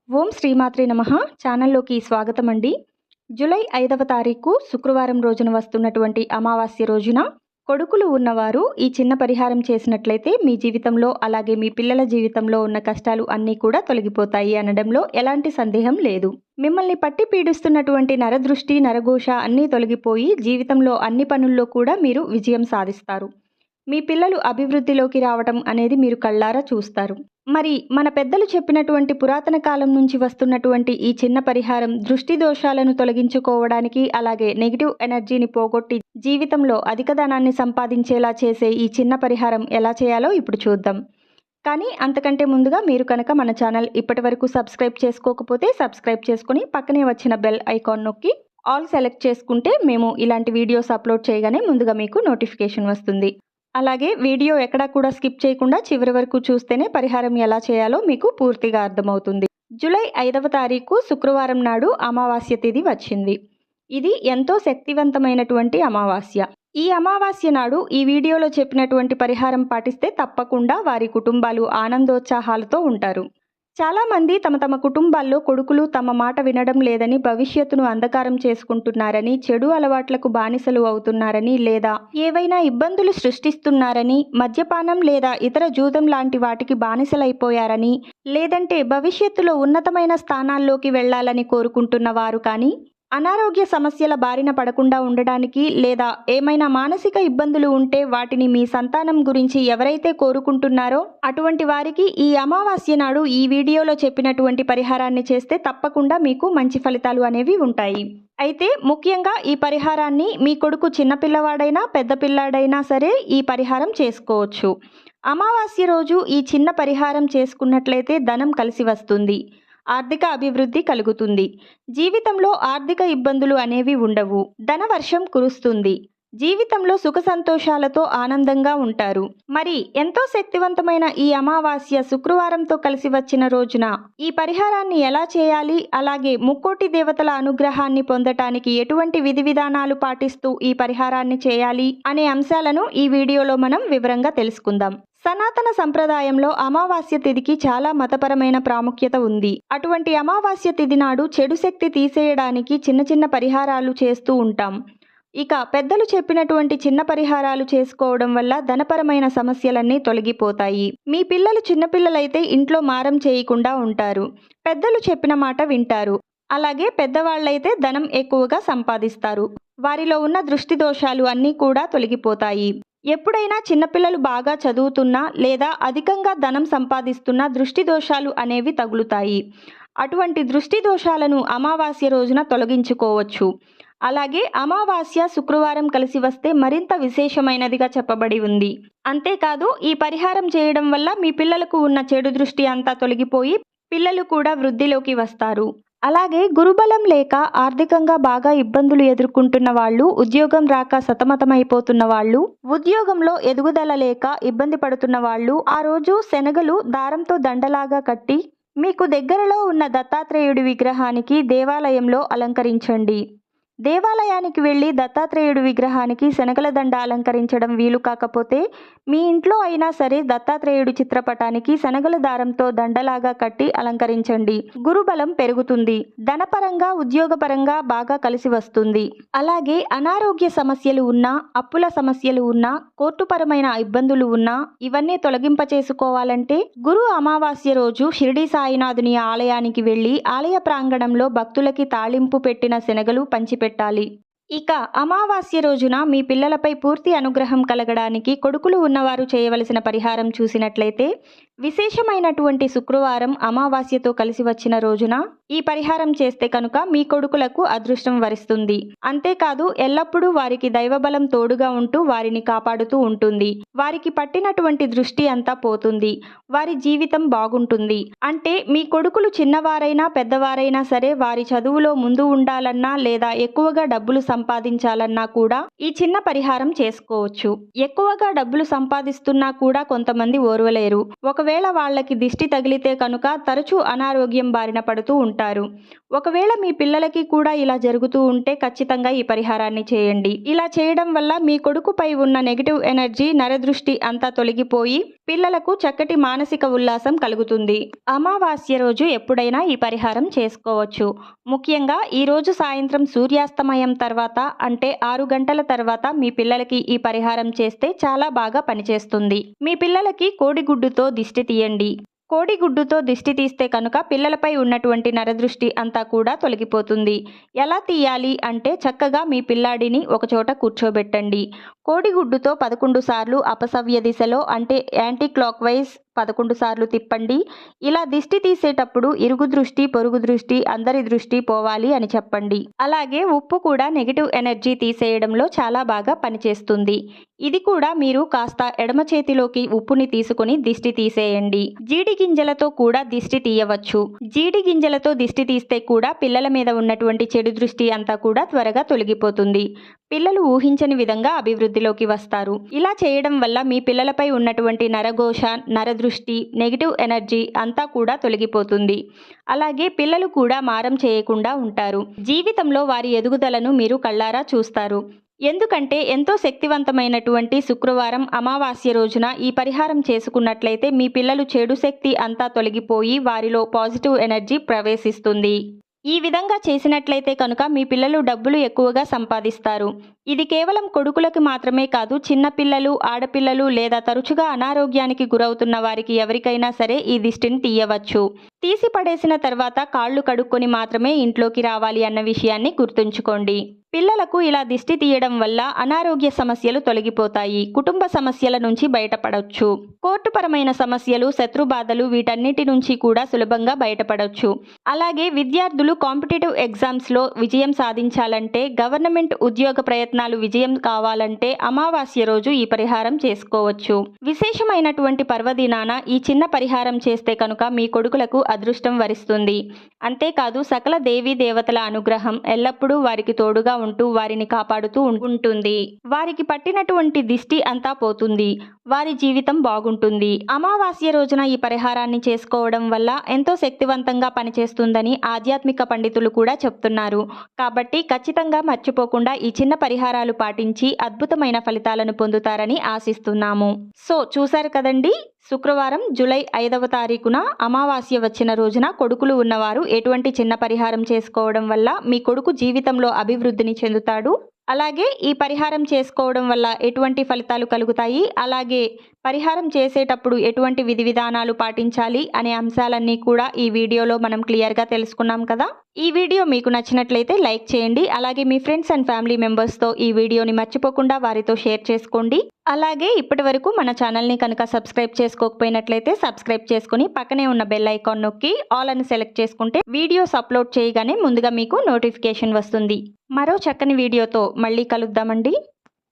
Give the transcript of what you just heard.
ఓం శ్రీమాత్రే నమః. ఛానల్లోకి స్వాగతం అండి. జూలై 5వ తారీఖు శుక్రవారం రోజున వస్తున్నటువంటి అమావాస్య రోజున కొడుకులు ఉన్నవారు ఈ చిన్న పరిహారం చేసినట్లయితే మీ జీవితంలో అలాగే మీ పిల్లల జీవితంలో ఉన్న కష్టాలు అన్నీ కూడా తొలగిపోతాయి అనడంలో ఎలాంటి సందేహం లేదు. మిమ్మల్ని పట్టి పీడిస్తున్నటువంటి నరదృష్టి, నరఘోష అన్నీ తొలగిపోయి జీవితంలో అన్ని పనుల్లో కూడా మీరు విజయం సాధిస్తారు. మీ పిల్లలు అభివృద్ధిలోకి రావటం అనేది మీరు కళ్ళారా చూస్తారు. మరి మన పెద్దలు చెప్పినటువంటి పురాతన కాలం నుంచి వస్తున్నటువంటి ఈ చిన్న పరిహారం దృష్టి దోషాలను తొలగించుకోవడానికి అలాగే నెగిటివ్ ఎనర్జీని పోగొట్టి జీవితంలో అధిక ధనాన్ని సంపాదించేలా చేసే ఈ చిన్న పరిహారం ఎలా చేయాలో ఇప్పుడు చూద్దాం. కానీ అంతకంటే ముందుగా మీరు కనుక మన ఛానల్ ఇప్పటివరకు సబ్స్క్రైబ్ చేసుకోకపోతే సబ్స్క్రైబ్ చేసుకుని పక్కనే వచ్చిన బెల్ ఐకాన్ నొక్కి ఆల్ సెలెక్ట్ చేసుకుంటే మేము ఇలాంటి వీడియోస్ అప్లోడ్ చేయగానే ముందుగా మీకు నోటిఫికేషన్ వస్తుంది. అలాగే వీడియో ఎక్కడా కూడా స్కిప్ చేయకుండా చివరి వరకు చూస్తేనే పరిహారం ఎలా చేయాలో మీకు పూర్తిగా అర్థమవుతుంది. జూలై 5వ తారీఖు శుక్రవారం నాడు అమావాస్య తిథి వచ్చింది. ఇది ఎంతో శక్తివంతమైనటువంటి అమావాస్య. ఈ అమావాస్య నాడు ఈ వీడియోలో చెప్పినటువంటి పరిహారం పాటిస్తే తప్పకుండా వారి కుటుంబాలు ఆనందోత్సాహాలతో ఉంటారు. చాలామంది తమ తమ కుటుంబాల్లో కొడుకులు తమ మాట వినడం లేదని, భవిష్యత్తును అంధకారం చేసుకుంటున్నారని, చెడు అలవాట్లకు బానిసలు అవుతున్నారని, లేదా ఏవైనా ఇబ్బందులు సృష్టిస్తున్నారని, మద్యపానం లేదా ఇతర జూదం లాంటి వాటికి బానిసలైపోయారని, లేదంటే భవిష్యత్తులో ఉన్నతమైన స్థానాల్లోకి వెళ్లాలని కోరుకుంటున్న వారు కానీ, అనారోగ్య సమస్యల బారిన పడకుండా ఉండడానికి లేదా ఏమైనా మానసిక ఇబ్బందులు ఉంటే వాటిని మీ సంతానం గురించి ఎవరైతే కోరుకుంటున్నారో అటువంటి వారికి ఈ అమావాస్య నాడు ఈ వీడియోలో చెప్పినటువంటి పరిహారాన్ని చేస్తే తప్పకుండా మీకు మంచి ఫలితాలు అనేవి ఉంటాయి. అయితే ముఖ్యంగా ఈ పరిహారాన్ని మీ కొడుకు చిన్నపిల్లవాడైనా పెద్ద పిల్లాడైనా సరే ఈ పరిహారం చేసుకోవచ్చు. అమావాస్య రోజు ఈ చిన్న పరిహారం చేసుకున్నట్లయితే ధనం కలిసి వస్తుంది, ఆర్థిక అభివృద్ధి కలుగుతుంది, జీవితంలో ఆర్థిక ఇబ్బందులు అనేవి ఉండవు, ధనవర్షం కురుస్తుంది, జీవితంలో సుఖ సంతోషాలతో ఆనందంగా ఉంటారు. మరి ఎంతో శక్తివంతమైన ఈ అమావాస్య శుక్రవారంతో కలిసి వచ్చిన రోజున ఈ పరిహారాన్ని ఎలా చేయాలి, అలాగే ముక్కోటి దేవతల అనుగ్రహాన్ని పొందటానికి ఎటువంటి విధి విధానాలు పాటిస్తూ ఈ పరిహారాన్ని చేయాలి అనే అంశాలను ఈ వీడియోలో మనం వివరంగా తెలుసుకుందాం. సనాతన సంప్రదాయంలో అమావాస్య తిథికి చాలా మతపరమైన ప్రాముఖ్యత ఉంది. అటువంటి అమావాస్య తిథి నాడు చెడు శక్తి తీసేయడానికి చిన్న చిన్న పరిహారాలు చేస్తూ ఉంటాం. ఇక పెద్దలు చెప్పినటువంటి చిన్న పరిహారాలు చేసుకోవడం వల్ల ధనపరమైన సమస్యలన్నీ తొలగిపోతాయి. మీ పిల్లలు చిన్నపిల్లలైతే ఇంట్లో మారం చేయకుండా ఉంటారు, పెద్దలు చెప్పిన మాట వింటారు. అలాగే పెద్దవాళ్ళైతే ధనం ఎక్కువగా సంపాదిస్తారు. వారిలో ఉన్న దృష్టి దోషాలు అన్నీ కూడా తొలగిపోతాయి. ఎప్పుడైనా చిన్నపిల్లలు బాగా చదువుతున్నా లేదా అధికంగా ధనం సంపాదిస్తున్నా దృష్టి దోషాలు అనేవి తగులుతాయి. అటువంటి దృష్టి దోషాలను అమావాస్య రోజున తొలగించుకోవచ్చు. అలాగే అమావాస్య శుక్రవారం కలిసి వస్తే మరింత విశేషమైనదిగా చెప్పబడి ఉంది. అంతేకాదు ఈ పరిహారం చేయడం వల్ల మీ పిల్లలకు ఉన్న చెడు దృష్టి అంతా తొలగిపోయి పిల్లలు కూడా వృద్ధిలోకి వస్తారు. అలాగే గురుబలం లేక ఆర్థికంగా బాగా ఇబ్బందులు ఎదుర్కొంటున్న వాళ్ళు, ఉద్యోగం రాక సతమతమైపోతున్న వాళ్ళు, ఉద్యోగంలో ఎదుగుదల లేక ఇబ్బంది పడుతున్న వాళ్ళు ఆ రోజు శనగలు దారంతో దండలాగా కట్టి మీకు దగ్గరలో ఉన్న దత్తాత్రేయుడి విగ్రహానికి దేవాలయంలో అలంకరించండి. దేవాలయానికి వెళ్ళి దత్తాత్రేయుడి విగ్రహానికి శనగల దండ అలంకరించడం వీలు కాకపోతే మీ ఇంట్లో అయినా సరే దత్తాత్రేయుడి చిత్రపటానికి శనగల దారంతో దండలాగా కట్టి అలంకరించండి. గురుబలం పెరుగుతుంది, ధనపరంగా ఉద్యోగపరంగా బాగా కలిసి వస్తుంది. అలాగే అనారోగ్య సమస్యలు ఉన్నా, అప్పుల సమస్యలు ఉన్నా, కోర్టుపరమైన ఇబ్బందులు ఉన్నా ఇవన్నీ తొలగింపచేసుకోవాలంటే గురు అమావాస్య రోజు షిరిడి సాయినాథుని ఆలయానికి వెళ్ళి ఆలయ ప్రాంగణంలో భక్తులకి తాళింపు పెట్టిన శనగలు పంచిపెట్టాలి. ఇక అమావాస్య రోజున మీ పిల్లలపై పూర్తి అనుగ్రహం కలగడానికి కొడుకులు ఉన్నవారు చేయవలసిన పరిహారం చూసినట్లయితే విశేషమైనటువంటి శుక్రవారం అమావాస్యతో కలిసి వచ్చిన రోజున ఈ పరిహారం చేస్తే కనుక మీ కొడుకులకు అదృష్టం వరిస్తుంది. అంతేకాదు ఎల్లప్పుడూ వారికి దైవబలం తోడుగా ఉంటూ వారిని కాపాడుతూ ఉంటుంది. వారికి పట్టినటువంటి దృష్టి అంతా పోతుంది, వారి జీవితం బాగుంటుంది. అంటే మీ కొడుకులు చిన్నవారైనా పెద్దవారైనా సరే వారి చదువులో ముందు ఉండాలన్నా లేదా ఎక్కువగా డబ్బులు సంపాదించాలన్నా కూడా ఈ చిన్న పరిహారం చేసుకోవచ్చు. ఎక్కువగా డబ్బులు సంపాదిస్తున్నా కూడా కొంతమంది ఓర్వలేరు. ఒకవేళ వాళ్ళకి దిష్టి తగిలితే కనుక తరచూ అనారోగ్యం బారిన పడుతూ ఉంటారు. ఒకవేళ మీ పిల్లలకి కూడా ఇలా జరుగుతూ ఉంటే ఖచ్చితంగా ఈ పరిహారాన్ని చేయండి. ఇలా చేయడం వల్ల మీ కొడుకుపై ఉన్న నెగిటివ్ ఎనర్జీ, నరదృష్టి అంతా తొలగిపోయి పిల్లలకు చక్కటి మానసిక ఉల్లాసం కలుగుతుంది. అమావాస్య రోజు ఎప్పుడైనా ఈ పరిహారం చేసుకోవచ్చు. ముఖ్యంగా ఈరోజు సాయంత్రం సూర్యాస్తమయం తర్వాత అంటే 6 గంటల తర్వాత మీ పిల్లలకి ఈ పరిహారం చేస్తే చాలా బాగా పనిచేస్తుంది. మీ పిల్లలకి కోడిగుడ్డుతో దిష్టి తీయండి. కోడిగుడ్డుతో దిష్టి తీస్తే కనుక పిల్లలపై ఉన్నటువంటి నరదృష్టి అంతా కూడా తొలగిపోతుంది. ఎలా తీయాలి అంటే చక్కగా మీ పిల్లాడిని ఒకచోట కూర్చోబెట్టండి. కోడిగుడ్డుతో 11 సార్లు అపసవ్య దిశలో అంటే యాంటీ క్లాక్ వైజ్ 11 సార్లు తిప్పండి. ఇలా దిష్టి తీసేటప్పుడు ఇరుగు దృష్టి, పొరుగు దృష్టి, అందరి దృష్టి పోవాలి అని చెప్పండి. అలాగే ఉప్పు కూడా నెగిటివ్ ఎనర్జీ తీసేయడంలో చాలా బాగా పనిచేస్తుంది. ఇది కూడా మీరు కాస్త ఎడమ చేతిలోకి ఉప్పుని తీసుకుని దిష్టి తీసేయండి. జీడి గింజలతో కూడా దిష్టి తీయవచ్చు. జీడి గింజలతో దిష్టి తీస్తే కూడా పిల్లల మీద ఉన్నటువంటి చెడు దృష్టి అంతా కూడా త్వరగా తొలగిపోతుంది. పిల్లలు ఊహించని విధంగా అభివృద్ధిలోకి వస్తారు. ఇలా చేయడం వల్ల మీ పిల్లలపై ఉన్నటువంటి నరఘోష, నరదృష్టి, నెగిటివ్ ఎనర్జీ అంతా కూడా తొలగిపోతుంది. అలాగే పిల్లలు కూడా మారం చేయకుండా ఉంటారు. జీవితంలో వారి ఎదుగుదలను మీరు కళ్ళారా చూస్తారు. ఎందుకంటే ఎంతో శక్తివంతమైనటువంటి శుక్రవారం అమావాస్య రోజున ఈ పరిహారం చేసుకున్నట్లయితే మీ పిల్లలు చెడు శక్తి అంతా తొలగిపోయి వారిలో పాజిటివ్ ఎనర్జీ ప్రవేశిస్తుంది. ఈ విధంగా చేసినట్లయితే కనుక మీ పిల్లలు డబ్బులు ఎక్కువగా సంపాదిస్తారు. ఇది కేవలం కొడుకులకు మాత్రమే కాదు, చిన్నపిల్లలు, ఆడపిల్లలు లేదా తరచుగా అనారోగ్యానికి గురవుతున్న వారికి ఎవరికైనా సరే ఈ దిష్టిని తీయవచ్చు. తీసి పడేసిన తర్వాత కాళ్ళు కడుక్కొని మాత్రమే ఇంట్లోకి రావాలి అన్న విషయాన్ని గుర్తుంచుకోండి. పిల్లలకు ఇలా దిష్టి తీయడం వల్ల అనారోగ్య సమస్యలు తొలగిపోతాయి. కుటుంబ సమస్యల నుంచి బయటపడవచ్చు. కోర్టుపరమైన సమస్యలు, శత్రుబాధలు వీటన్నిటి నుంచి కూడా సులభంగా బయటపడవచ్చు. అలాగే విద్యార్థులు కాంపిటేటివ్ ఎగ్జామ్స్లో విజయం సాధించాలంటే, గవర్నమెంట్ ఉద్యోగ ప్రయత్నాలు విజయం కావాలంటే అమావాస్య రోజు ఈ పరిహారం చేసుకోవచ్చు. విశేషమైనటువంటి పర్వదినాన ఈ చిన్న పరిహారం చేస్తే కనుక మీ కొడుకులకు అదృష్టం వరిస్తుంది. అంతేకాదు సకల దేవీ దేవతల అనుగ్రహం ఎల్లప్పుడూ వారికి తోడుగా ఉంటూ వారిని కాపాడుతూ ఉంటుంది. వారికి పట్టినటువంటి దిష్టి అంతా పోతుంది. వారి జీవితం బాగుంటుంది. అమావాస్య రోజున ఈ పరిహారాన్ని చేసుకోవడం వల్ల ఎంతో శక్తివంతంగా పనిచేస్తుందని ఆధ్యాత్మిక పండితులు కూడా చెప్తున్నారు. కాబట్టి ఖచ్చితంగా మర్చిపోకుండా ఈ చిన్న పరిహారాలు పాటించి అద్భుతమైన ఫలితాలను పొందుతారని ఆశిస్తున్నాము. సో చూశారు కదండి, శుక్రవారం జూలై 5వ తారీఖున అమావాస్య వచ్చిన రోజున కొడుకులు ఉన్నవారు ఎటువంటి చిన్న పరిహారం చేసుకోవడం వల్ల మీ కొడుకు జీవితంలో అభివృద్ధిని చెందుతాడు, అలాగే ఈ పరిహారం చేసుకోవడం వల్ల ఎటువంటి ఫలితాలు కలుగుతాయి, అలాగే పరిహారం చేసేటప్పుడు ఎటువంటి విధి విధానాలు పాటించాలి అనే అంశాలన్నీ కూడా ఈ వీడియోలో మనం క్లియర్గా తెలుసుకున్నాం కదా. ఈ వీడియో మీకు నచ్చినట్లయితే లైక్ చేయండి. అలాగే మీ ఫ్రెండ్స్ అండ్ ఫ్యామిలీ మెంబర్స్తో ఈ వీడియోని మర్చిపోకుండా వారితో షేర్ చేసుకోండి. అలాగే ఇప్పటి వరకు మన ఛానల్ని కనుక సబ్స్క్రైబ్ చేసుకోకపోయినట్లయితే సబ్స్క్రైబ్ చేసుకుని పక్కనే ఉన్న బెల్ ఐకాన్ నొక్కి ఆల్ అని సెలెక్ట్ చేసుకుంటే వీడియోస్ అప్లోడ్ చేయగానే ముందుగా మీకు నోటిఫికేషన్ వస్తుంది. మరో చక్కని వీడియోతో మళ్ళీ కలుద్దామండి.